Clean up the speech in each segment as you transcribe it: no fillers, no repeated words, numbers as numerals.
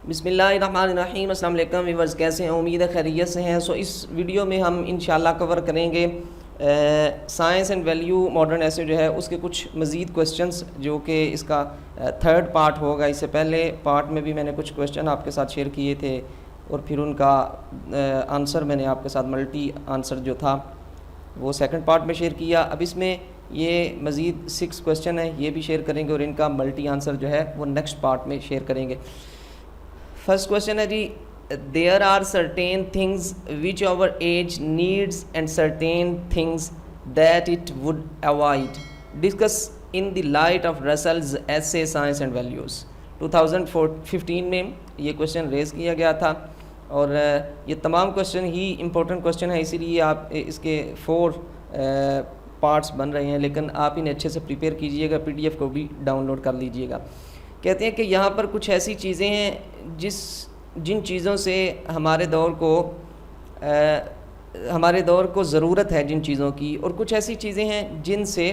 بسم اللہ الرحمن الرحیم. السلام علیکم ویورز، کیسے ہیں؟ امید ہے خیریت سے ہیں. اس ویڈیو میں ہم انشاءاللہ کور کریں گے سائنس اینڈ ویلیو ماڈرن ایسے جو ہے اس کے کچھ مزید کویسچنس، جو کہ اس کا تھرڈ پارٹ ہوگا. اس سے پہلے پارٹ میں بھی میں نے کچھ کویسچن آپ کے ساتھ شیئر کیے تھے اور پھر ان کا آنسر میں نے آپ کے ساتھ ملٹی آنسر جو تھا وہ سیکنڈ پارٹ میں شیئر کیا. اب اس میں یہ مزید 6 کویسچن ہیں، یہ بھی شیئر کریں گے اور ان کا ملٹی آنسر جو ہے وہ نیکسٹ پارٹ میں شیئر کریں گے. فرسٹ کویسچن ہے جی، there are certain things which our age needs and certain things that it would avoid, discuss in the light of Russell's essay science and values. 2015 میں یہ کویسچن ریز کیا گیا تھا اور یہ تمام کویسچن ہی امپورٹنٹ کویسچن ہے، اسی لیے آپ اس کے 4 پارٹس بن رہے ہیں، لیکن آپ انہیں اچھے سے پریپیئر کیجئے گا، PDF کو بھی ڈاؤن لوڈ کر لیجئے گا. کہتے ہیں کہ یہاں پر کچھ ایسی چیزیں ہیں جن چیزوں سے ہمارے دور کو ضرورت ہے جن چیزوں کی، اور کچھ ایسی چیزیں ہیں جن سے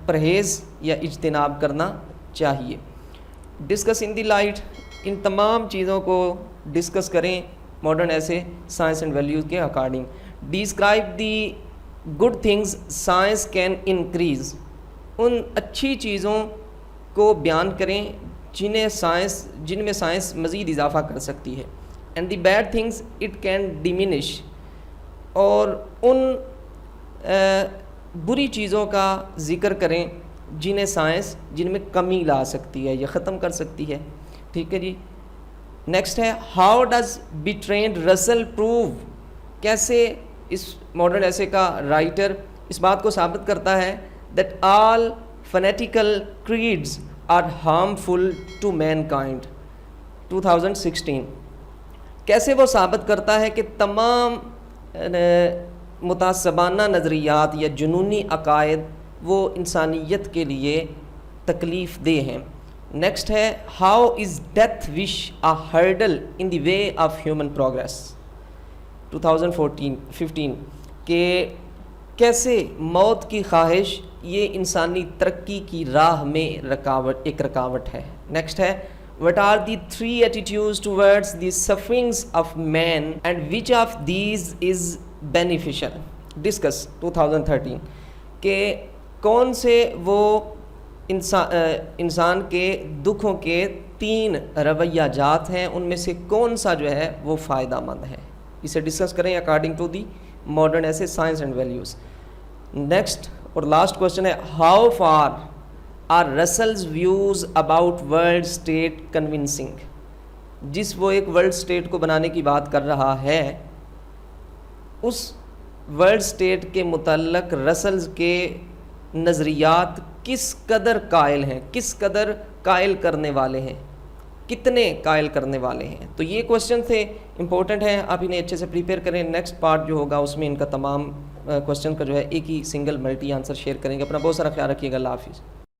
پرہیز یا اجتناب کرنا چاہیے. ڈسکس ان دی لائٹ، ان تمام چیزوں کو ڈسکس کریں modern essay science and values کے according. Describe the good things science can increase, ان اچھی چیزوں کو بیان کریں جن میں سائنس مزید اضافہ کر سکتی ہے. And the bad things it can diminish, اور ان بری چیزوں کا ذکر کریں جن میں کمی لا سکتی ہے یا ختم کر سکتی ہے. ٹھیک ہے جی. نیکسٹ ہے، ہاؤ ڈز برٹرینڈ رسل پروو، کیسے اس ماڈرن ایسے کا رائٹر اس بات کو ثابت کرتا ہے that all fanatical creeds are harmful to mankind. 2016 کیسے وہ ثابت کرتا ہے کہ تمام متعصبانہ نظریات یا جنونی عقائد وہ انسانیت کے لیے تکلیف دہ ہیں. نیکسٹ ہے، how is death wish a hurdle in the way of human progress. 2015 کہ کیسے موت کی خواہش یہ انسانی ترقی کی راہ میں ایک رکاوٹ ہے. نیکسٹ ہے، what are the 3 attitudes towards the sufferings of man and which of these is beneficial. Discuss 2013 کہ کون سے وہ انسان کے دکھوں کے 3 رویہ جات ہیں، ان میں سے کون سا جو ہے وہ فائدہ مند ہے، اسے ڈسکس کریں according to the modern essay science and values. Next اور لاسٹ کویسچن ہے، how far are Russell's views about world state convincing. جس وہ ایک ورلڈ اسٹیٹ کو بنانے کی بات کر رہا ہے، اس ورلڈ اسٹیٹ کے متعلق رسلز کے نظریات کس قدر قائل ہیں، کس قدر قائل کرنے والے ہیں، کتنے قائل کرنے والے ہیں. تو یہ کویسچن تھے، امپورٹنٹ ہیں، آپ انہیں اچھے سے پریپیئر کریں. نیکسٹ پارٹ جو ہوگا اس میں ان کا تمام کویسچن کا جو ہے ایک ہی سنگل ملٹی آنسر شیئر کریں گے. اپنا بہت سارا خیال رکھیے گا. اللہ حافظ.